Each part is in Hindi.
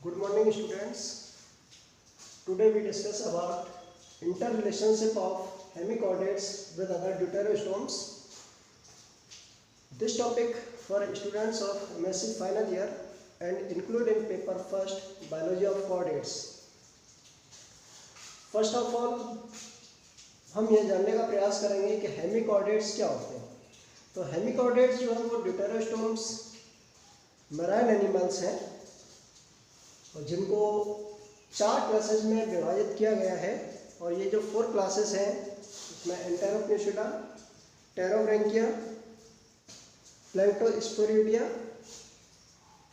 Good morning, students. Today we discuss about interrelationship of hemichordates with other deuterostomes. This topic for students of MSc final year and include in paper first biology of chordates. First of all, हम ये जानने का प्रयास करेंगे कि हेमिकॉर्डेट्स क्या होते हैं. तो हेमिकॉर्डेट्स जो है वो ड्यूटेरोस्टोम्स मैराइन एनिमल्स हैं और जिनको 4 क्लासेस में विभाजित किया गया है. और ये जो 4 क्लासेस हैं उसमें एंटेरोप्निशिडा, टेरोब्रैंकिया, प्लैंक्टोस्पोरिडिया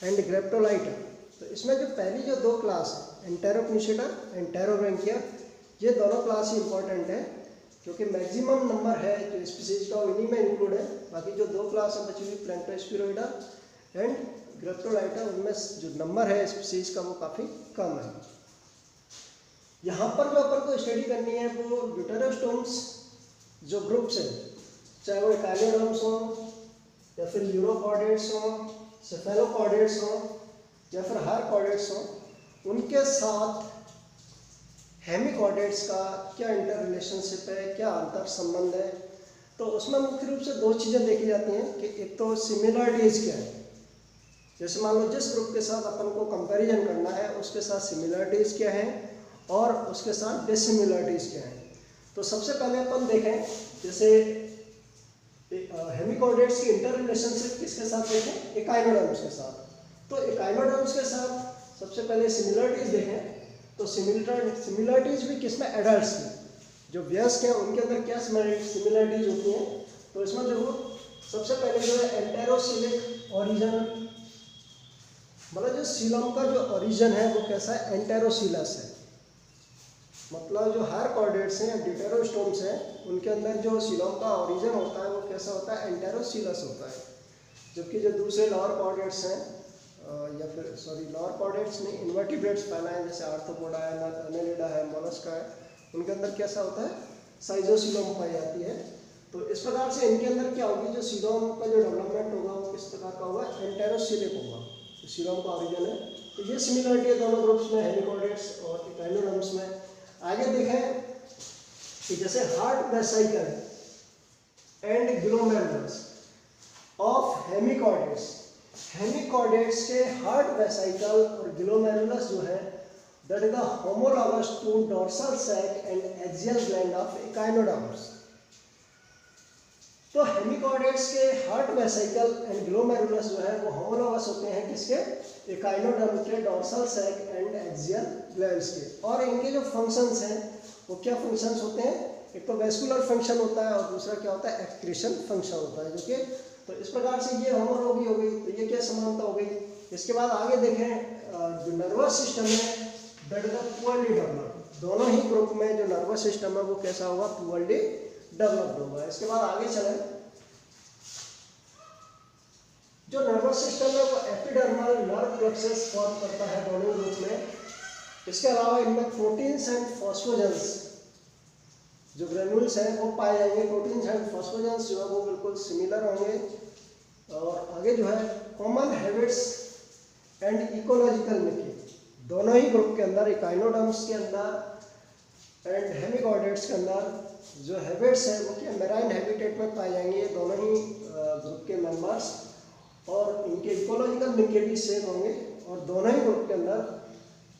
एंड ग्रेप्टोलाइटा. तो इसमें जो पहली जो 2 क्लास है एंटेरोप्निशिडा एंड टेरोब्रैंकिया, ये दोनों क्लास ही इंपॉर्टेंट है क्योंकि मैक्सिमम नंबर है जो स्पीसीज का इन्हीं में इंक्लूड है. बाकी जो 2 क्लास है बची हुई प्लैंक्टोस्पोरिडिया एंड ग्रेप्टोलाइटा, उनमें जो नंबर है स्पीसीज का वो काफ़ी कम है. यहाँ पर जो अपन को स्टडी करनी है वो ड्यूटेरोस्टोम्स जो ग्रुप्स हैं, चाहे वो एकाइनोडर्म्स हो या फिर यूरोकॉर्डेट्स हो, सेफेलोकॉर्डेट्स हो या फिर हायरकॉर्डेट्स हो, उनके साथ हेमिकॉर्डेट्स का क्या इंटर रिलेशनशिप है, क्या अंतर संबंध है. तो उसमें मुख्य रूप से 2 चीज़ें देखी जाती हैं कि एक तो सिमिलरिटीज़ क्या है. जैसे मान लो जिस ग्रुप के साथ अपन को कंपैरिजन करना है उसके साथ सिमिलरिटीज़ क्या है और उसके साथ डिसिमिलरिटीज़ क्या है. तो सबसे पहले अपन देखें जैसे हेमिकॉर्डेट्स की इंटर रिलेशनशिप किसके साथ देखें, एकाइनोडर्म्स के साथ. तो एकाइनोडर्म्स के साथ सबसे पहले सिमिलरिटीज़ देखें. तो सिमिलरिटीज़ भी किसमें, एडल्ट्स में. जो वयस्क हैं उनके अंदर क्या सिमिलरिटीज़ होती हैं. तो इसमें देखो सबसे पहले जो है एंटेरोसिलिक ओरिजिन, मतलब जो सीलम का जो ओरिजिन है वो कैसा है, एंटेरोसिलस है. मतलब जो हायरकॉर्डेट्स हैं या ड्यूटेरोस्टोम्स हैं उनके अंदर जो सीलम का ओरिजिन होता है वो कैसा होता है, एंटेरोसिलस होता है. जबकि जो दूसरे लोअर कॉर्डेट्स हैं या फिर लोअर कॉर्डेट्स नहीं, इन्वर्टिब्रेट्स पहला है जैसे आर्थ्रोपोडा है, एनेलिडा है, मोलस्का है, उनके अंदर कैसा होता है, साइजोसीलोम पाई जाती है. तो इस प्रकार से इनके अंदर क्या होगी, जो सीलोम का जो डेवलपमेंट होगा वो किस प्रकार का होगा, एंटेरोसिलिक होगा. तो सीलोम का ओरिजिन है. तो ये सिमिलरिटी है दोनों ग्रुप्स में, हेमिकॉर्डेट्स और एकाइनोडर्म्स में. आगे देखें कि जैसे heart vesicle and glomerulus of hemichordates, hemichordates के हार्ट वेसिकल और ग्लोमेरुलस जो है that is the homologous to dorsal sac and axial gland of echinoderms. तो हेमिकॉर्डेट्स के हार्ट वेसिकल एंड ग्लोमेरुलस जो है वो होमोलॉगस होते हैं किसके, एकाइनोडर्म के dorsal sac and axial glands के. और इनके जो फंक्शंस हैं वो क्या फंक्शंस होते हैं, एक तो वेस्कुलर फंक्शन होता है और दूसरा क्या होता है, एक्सक्रीशन फंक्शन होता है. जो कि तो इस प्रकार से ये होमोलॉगी हो गई. तो ये क्या समानता हो गई. इसके बाद आगे देखें जो नर्वस सिस्टम है दैट इज पुअरली डेवलप्ड. दोनों ही ग्रुप में जो नर्वस सिस्टम है वो कैसा होगा, पुअरली डेवलप्ड होगा. इसके बाद आगे चलें, जो नर्वस सिस्टम है वो एपिडर्मल नर्व प्लेक्सस फॉर्म करता है दोनों ग्रुप में. इसके अलावा इनमें प्रोटीन्स एंड फॉस्फोजेंस जो ग्रेन्यूल्स हैं वो पाए जाएंगे. प्रोटीन्स एंड फॉस्फोजेंस जो है वो बिल्कुल सिमिलर होंगे. और आगे जो है common habits and ecological mixing दोनों ही ग्रुप के अंदर, एकाइनोडर्म्स के अंदर एंड हेमिकॉर्डेट्स के अंदर जो हैबिट्स हैं वो क्या मैराइन हैबिटेट में पाए जाएंगे दोनों ही ग्रुप के मेंबर्स. और इनके इकोलॉजिकल मिक्सिंग भी सेम होंगे. और दोनों ही ग्रुप के अंदर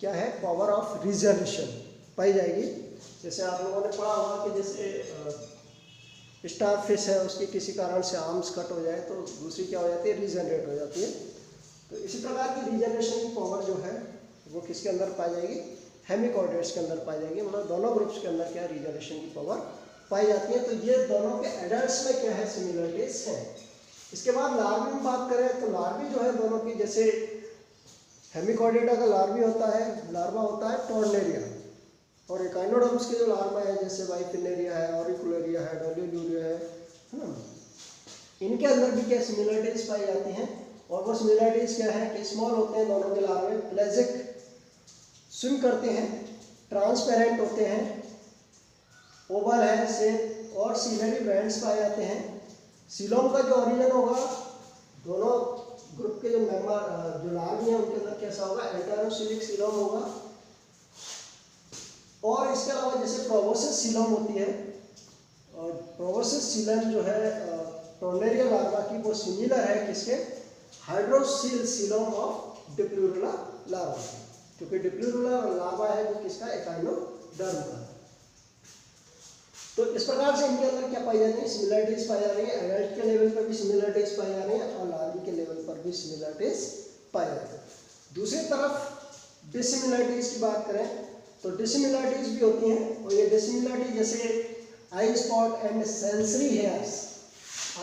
क्या है, पावर ऑफ रिजर्वेशन पाई जाएगी. जैसे आप लोगों ने पढ़ा होगा कि जैसे स्टार फिश है, उसकी किसी कारण से आर्म्स कट हो जाए तो दूसरी क्या हो जाती है, रीजनरेट हो जाती है. तो इसी प्रकार की रीजनरेशन की पावर जो है वो किसके अंदर पाई जाएगी, हेमिकॉर्डेट्स के अंदर पाई जाएगी. मतलब दोनों ग्रुप्स के अंदर क्या रीजनरेशन की पावर पाई जाती है. तो ये दोनों के एडल्ट्स में क्या है, सिमिलरिटीज हैं. इसके बाद लार्वी में बात करें तो लार्वी जो है दोनों की, जैसे हेमिकॉर्डेटा का लार्वी होता है, लार्वा होता है टॉर्नेरिया. और एकाइनोडर्म्स के जो लार्वा है जैसे वाइफिनेरिया है, ऑरिकुलेरिया है, डोलियोल्यूरिया है ना, इनके अंदर भी क्या सिमिलरिटीज पाई जाती हैं. और वो सिमिलरिटीज क्या है कि स्मॉल होते हैं दोनों के लार्वे, प्लेजिक स्विम करते हैं, ट्रांसपेरेंट होते हैं, ओवल है शेप और सीलरी बैंड्स पाए जाते हैं. सीलोम का जो ओरिजिन होगा दोनों ग्रुप के जो मेंबर जो लार्वी हैं उनके अंदर कैसा होगा, एंटेरोसिलिक सीलम होगा। और इसके अलावा जैसे प्रोबोसिस सीलम होती है, और प्रोबोसिस सीलम जो है टोर्नेरिया लार्वा की, वो सिमिलर है किसके, हाइड्रोसिल सीलम ऑफ डिप्लूरुला लार्वा, क्योंकि डिप्लूरुला लार्वा है वो किसका, एकाइनोडर्म का। तो इस प्रकार से इनके अंदर क्या पाई जा रही है, सिमिलरिटीज पाई जा रही है। एडल्ट के लेवल पर भी सिमिलरिटीज पाई जा रही है और लार्वी के लेवल पर भी सिमिलरिटीज पाई जा रही है। दूसरी तरफ डिसिमिलरिटीज की बात करें तो डिसिमिलरिटीज भी होती हैं, और ये डिसिमिलरिटी जैसे eye spot and sensory hairs,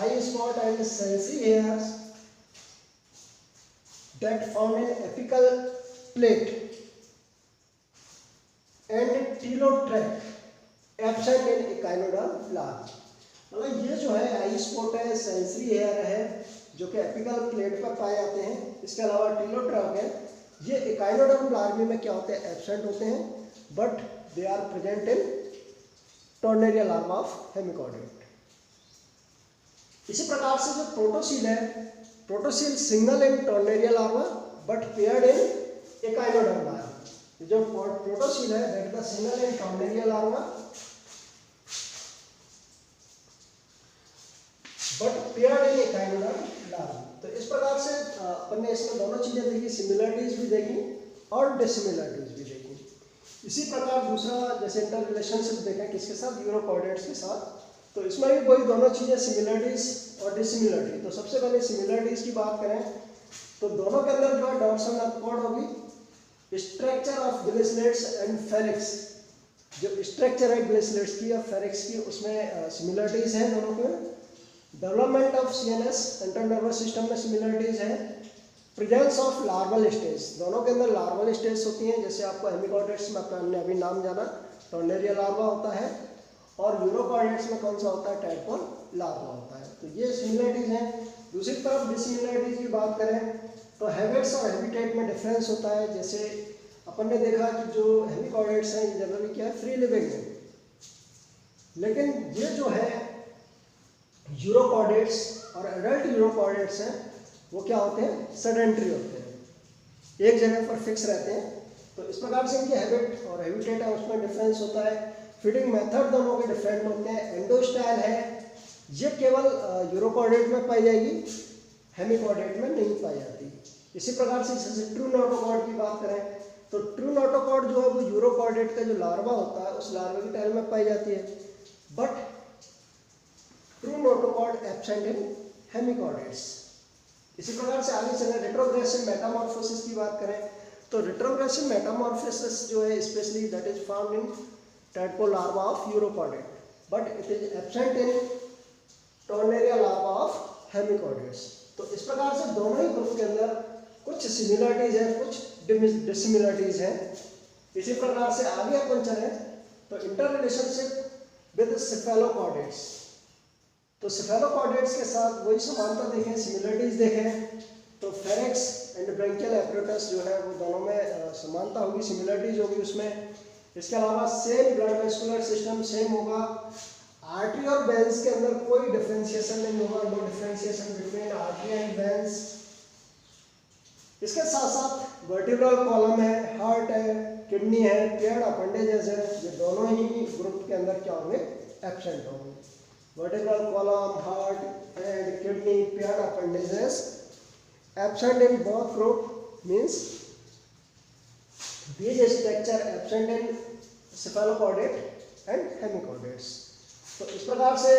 eye spot and sensory hairs that found in apical plate and telotract absent in echinoderm larva। मतलब ये जो है आई स्पॉट है, सेंसरी हेयर है जो कि एपिकल प्लेट पर पाए जाते हैं, इसके अलावा टीलोट्रैक्ट है, ये एकाइनोडर्म लार्वा में क्या होते हैं, एब्सेंट होते हैं, but they are present in tornaria larva of hemichordate. इसी प्रकार से जो प्रोटोसील है, protocoel single in tornaria larva but paired in echinoderm larva. जो प्रोटोसील है that is the single in tornaria larva but paired in echinoderm larva. तो इस प्रकार से अपन ने इसमें दोनों चीजें देखी, सिमिलरिटीज भी देखी और डिसिमिलरिटीज भी देखी। इसी प्रकार दूसरा जैसे इंटर रिलेशनशिप देखें किसके साथ, यूरोकॉर्डेट्स के साथ, तो इसमें भी वही दोनों चीज़ें सिमिलरिटीज और डिसिमिलरिटी। तो सबसे पहले सिमिलरिटीज की बात करें तो दोनों के अंदर जो है डॉर्सल नर्व होगी, स्ट्रक्चर ऑफ ग्लिसलेट्स एंड फेरिक्स, जो स्ट्रक्चर है ग्लिसलेट्स की और फेरिक्स की उसमें सिमिलरिटीज हैं दोनों के। Development of CNS central nervous system में सिमिलरिटीज है। प्रेजेंस ऑफ लार्वल स्टेज, दोनों के अंदर लार्वल स्टेज होती हैं, जैसे आपको हेमिकॉर्डेट्स में आपने अभी नाम जाना टोर्नेरिया लार्वा होता है, और यूरोकॉर्डेट्स में कौन सा होता है, टैडपोल लार्वा होता है। तो ये सिमिलरिटीज हैं। दूसरी तरफ डिसिमिलरिटीज की बात करें तो हैबिट्स और हैबिटेट में डिफरेंस होता है। जैसे अपन ने देखा कि जो हेमिकॉर्डेट्स हैं ये जनरली क्या है, फ्री लिविंग है, लेकिन ये जो है यूरोकॉर्डेट्स और एडल्ट यूरोकॉर्डेट्स हैं वो क्या होते हैं, सेडेंट्री होते हैं, एक जगह पर फिक्स रहते हैं। तो इस प्रकार से इनके हैबिट और हैबिटेट है उसमें डिफरेंस होता है। फीडिंग मेथड दोनों के डिफरेंट होते हैं। एंडोस्टाइल है ये केवल यूरोकॉर्डेट में पाई जाएगी, हेमिकॉर्डेट में नहीं पाई जाती। इसी प्रकार से जैसे ट्रू नोटोकॉर्ड की बात करें तो ट्रू नोटोकॉर्ड जो है वो यूरोकॉर्डेट का जो लार्वा होता है उस लार्वा की टेल में पाई जाती है, but true notochord absent in hemichordates. इसी प्रकार से आगे चले रेट्रोग्रेसिव मेटामॉर्फोसिस की बात करें तो रेट्रोग्रेसिव मेटामॉर्फोसिस जो है specially that is found in tadpole larva of Urochordate, but it is absent in Tornaria larva of Hemichordates। तो इस प्रकार से दोनों ही ग्रुप के अंदर कुछ सिमिलरिटीज है, कुछ डिसिमिलरिटीज है। इसी प्रकार से आगे अपन चले तो इंटर रिलेशनशिप विद सेफेलोकॉर्डेट्स। तो सेफेलोकॉर्डेट्स के साथ वही समानता देखें, सिमिलरिटीज देखें तो फेरेक्स एंड ब्रैंकियल एपरेटस जो है वो दोनों में समानता होगी, सिमिलरिटीज होगी उसमें। इसके अलावा same blood vascular system same होगा। आर्टरी और वेन्स के अंदर कोई डिफरेंशिएशन नहीं होगा, no differentiation between artery and veins. इसके साथ साथ वर्टिब्रल कॉलम है, हार्ट है, किडनी है, पेयर्ड अपेंडेजेस है, ये दोनों ही ग्रुप के अंदर क्या होंगे, एब्सेंट होंगे। Vertebral column, heart and kidney, paired appendages absent in both group means these structure absent in cephalochordate and hemichordates। तो इस प्रकार से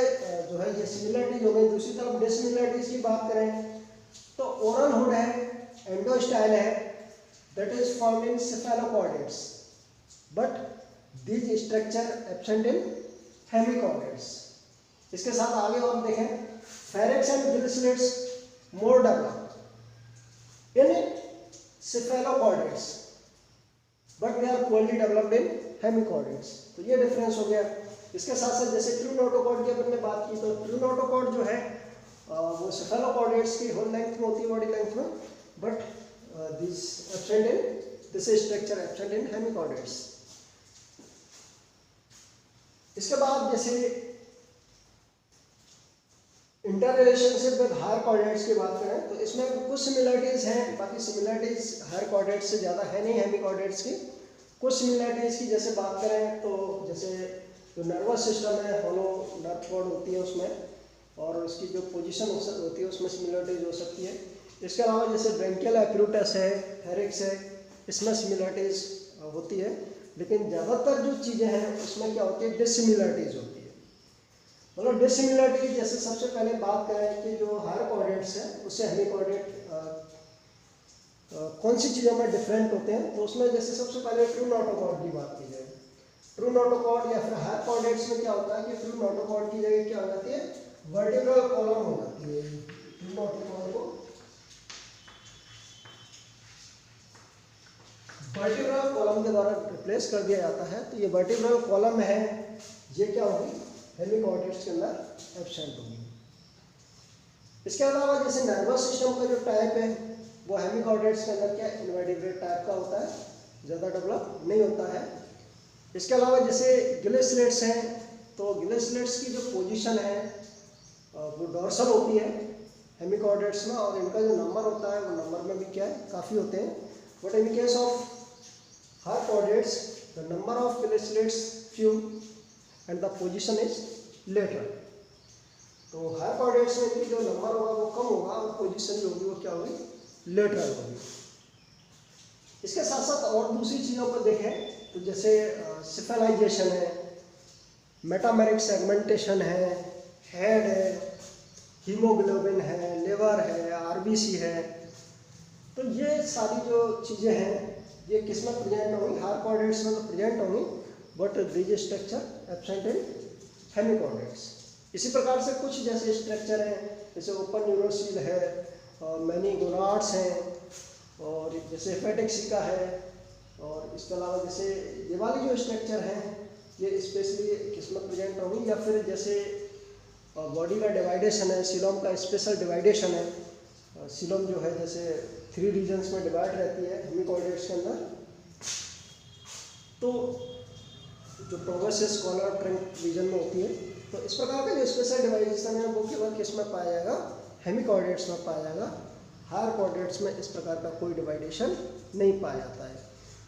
जो है ये सिमिलरिटीज हो गई। दूसरी तरफ डिसिमिलरिटीज की बात करें तो ओरल हुड है, एंडोस्टाइल है, that is found in cephalochordates but these structure absent in hemichordates। इसके साथ आगे और देखें pharynx and gill slits more developed in cephalochordates but they are poorly developed in hemichordates. तो ये डिफरेंस हो गया। इसके साथ साथ जैसे ट्रू नोटोकॉर्ड की अपन ने बात की तो ट्रू नोटोकॉर्ड जो है वो सेफेलोकॉर्डेट्स की होल लेंथ में होती है, बॉडी लेंथ में, but this absent in this structure absent in hemichordates. इसके बाद जैसे inter relationship with higher chordates की बात करें तो इसमें कुछ सिमिलरिटीज हैं, बाकी सिमिलरिटीज हायर कोऑर्डिनेट्स से ज़्यादा है नहीं हेमी कोऑर्डिनेट्स की। कुछ सिमिलरिटीज की जैसे बात करें तो जैसे जो नर्वस सिस्टम है, हॉलो नर्व कॉर्ड होती है उसमें, और उसकी जो पोजीशन होती है उसमें सिमिलरिटीज हो सकती है। इसके अलावा जैसे ब्रेंकियल एप्यूटस है, हेरिक्स है, इसमें सिमिलरिटीज होती है। लेकिन ज़्यादातर जो चीज़ें हैं उसमें क्या होती है, डिसिमिलरिटीज होती है। मतलब डिसिमिलरिटी जैसे सबसे पहले बात करें कि जो हायर कोऑर्डिनेट्स है उससे हेमी कोऑर्डिनेट कौन सी चीज़ों में डिफरेंट होते हैं, तो उसमें जैसे सबसे पहले ट्रू नोटोकॉर्ड की बात की जाए। ट्रू नोटोकॉर्ड या फिर हायर कोऑर्डिनेट्स में क्या होता है कि ट्रू नोटोकॉर्ड की जगह क्या हो जाती है, वर्टिब्रल कॉलम हो जाती है। ट्रू नोटोकॉर्ड को वर्टिब्रल कॉलम के द्वारा रिप्लेस कर दिया जाता है। तो ये वर्टिब्रल कॉलम है, ये क्या होगी, हेमी कोऑर्डिनेट्स के अंदर एब्सेंट होगी। इसके अलावा जैसे नर्वस सिस्टम का जो टाइप है वो हेमी कोऑर्डिनेट्स के अंदर क्या इनवर्टिब्रेट टाइप का होता है, ज़्यादा डेवलप नहीं होता है। इसके अलावा जैसे गिलेस्लेट्स हैं, तो गिलेस्लेट्स की जो पोजीशन है वो डोर्सल होती है हेमी कोऑर्डिनेट्स में, और इनका जो नंबर होता है वो नंबर में भी क्या है, काफ़ी होते हैं। But in case of higher coordinates the number of gill slits few and the position is later. तो हायर कोऑर्डिनेट्स में इनकी जो नंबर होगा वो कम होगा और पोजीशन जो होगी वो क्या होगी, लेटरल होगी। इसके साथ साथ और दूसरी चीज़ों को देखें तो जैसे सिफेलाइजेशन है, मेटामेरिक सेगमेंटेशन है, हेड है, हीमोग्लोबिन है, लिवर है, आरबीसी है, तो ये सारी जो चीज़ें हैं ये किस में प्रेजेंट होंगी, हायर कोऑर्डिनेट्स में तो प्रेजेंट होंगी, but these structure absent in hemichordates. इसी प्रकार से कुछ जैसे स्ट्रक्चर हैं, जैसे ओपन न्यूरोसील है, मैनी गोनाड्स हैं, और जैसे हेपेटिक्सिका है, और इसके अलावा जैसे ये वाली जो स्ट्रक्चर हैं ये स्पेशली किस्मत प्रेजेंट होंगी। या फिर जैसे बॉडी का डिवाइडेशन है, सिलोम का स्पेशल डिवाइडेशन है। सिलोम जो है जैसे 3 रीजन्स में डिवाइड रहती है हेमी कोऑर्डिनेट्स के अंदर, तो जो प्रोबेसिस कॉलर ट्रंक रीजन में होती है। तो इस प्रकार का जो स्पेशल डिवाइडेशन है वो केवल किस में पाया जाएगा, हेमी कोऑर्डिनेट्स में पाया जाएगा। हायर कोऑर्डिनेट्स में इस प्रकार का कोई डिवाइडेशन नहीं पाया जाता है।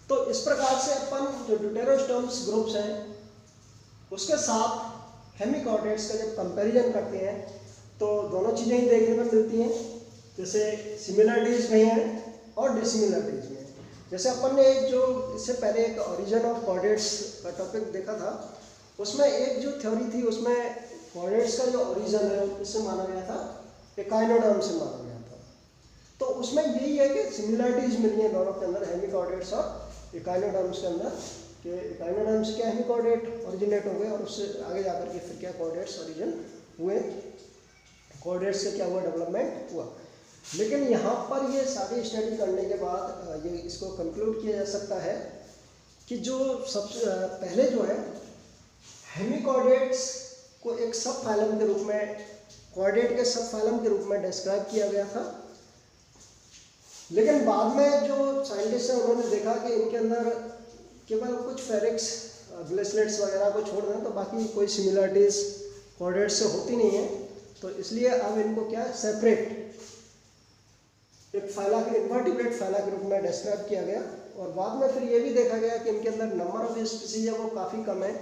तो इस प्रकार से अपन जो ड्यूटेरोस्टोम्स ग्रुप्स हैं उसके साथ हेमी कोऑर्डिनेट्स का जब कंपैरिजन करते हैं तो दोनों चीज़ें ही देखने को मिलती हैं, जैसे सिमिलरिटीज़ में हैं और डिसिमिलरिटीज़ में। जैसे अपन ने जो इससे पहले एक ओरिजिन ऑफ कोऑर्डिनेट्स का टॉपिक देखा था, उसमें एक जो थ्योरी थी उसमें कोऑर्डिनेट्स का जो ओरिजिन है इससे माना गया था, एकाइनोडर्म से माना गया था। तो उसमें यही है कि सिमिलरिटीज़ मिली हैं दोनों के अंदर, हेमी कोऑर्डिनेट्स और एकाइनोडर्म्स के अंदर, कि एकाइनोडर्म्स क्या हेमी कोऑर्डिनेट ओरिजिनेट हो गए और उससे आगे जाकर के फिर क्या कोऑर्डिनेट्स ओरिजिन हुए, कोऑर्डिनेट्स से क्या हुआ, डेवलपमेंट हुआ। लेकिन यहाँ पर ये सारी स्टडी करने के बाद ये इसको कंक्लूड किया जा सकता है कि जो सबसे पहले जो है हेमी कोऑर्डिनेट्स को एक सब फाइलम के रूप में, कोऑर्डिनेट के सब फाइलम के रूप में डिस्क्राइब किया गया था। लेकिन बाद में जो साइंटिस्ट हैं उन्होंने देखा कि इनके अंदर केवल कुछ फेरिक्स ग्लेसलेट्स वगैरह को छोड़ दें तो बाकी कोई सिमिलरिटीज़ कोऑर्डिनेट से होती नहीं है। तो इसलिए अब इनको क्या सेपरेट एक फाइला के इन्वर्टिब्रेट फाइला के रूप में डिस्क्राइब किया गया। और बाद में फिर ये भी देखा गया कि इनके अंदर नंबर ऑफ स्पीसीज है वो काफ़ी कम है,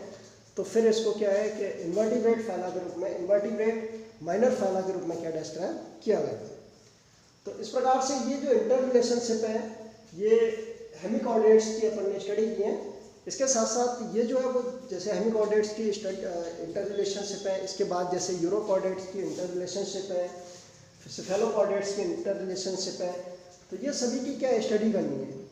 तो फिर इसको क्या है कि इन्वर्टिब्रेट फाइला के रूप में, इन्वर्टिब्रेट माइनर फाइला के रूप में क्या डिस्क्राइब किया गया। तो इस प्रकार से ये जो इंटर रिलेशनशिप है ये हेमी कोऑर्डिनेट्स की अपन ने स्टडी की है। इसके साथ साथ ये जो है वो जैसे हेमी कोऑर्डिनेट्स की इंटर रिलेशनशिप है, इसके बाद जैसे यूरो कोऑर्डिनेट्स की इंटर रिलेशनशिप है, फिर सेफेलो कोऑर्डिनेट्स की इंटर रिलेशनशिप है, तो ये सभी की क्या स्टडी करनी है।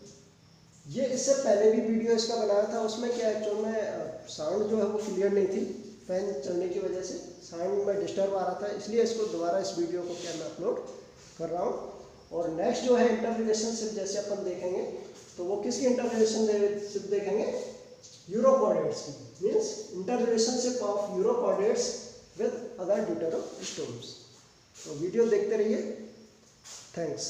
ये इससे पहले भी वीडियो इसका बनाया था, उसमें क्या एक्चुअल में साउंड जो है वो क्लियर नहीं थी, फैन चलने की वजह से साउंड में डिस्टर्ब आ रहा था, इसलिए इसको दोबारा इस वीडियो को क्या मैं अपलोड कर रहा हूँ। और नेक्स्ट जो है इंटर रिलेशनशिप जैसे अपन देखेंगे तो वो किसकी इंटर रिलेशनशिप देखेंगे, यूरो कोऑर्डिनेट्स की, means inter relationship of euro coordinates with other deuterostomes. तो वीडियो देखते रहिए, थैंक्स।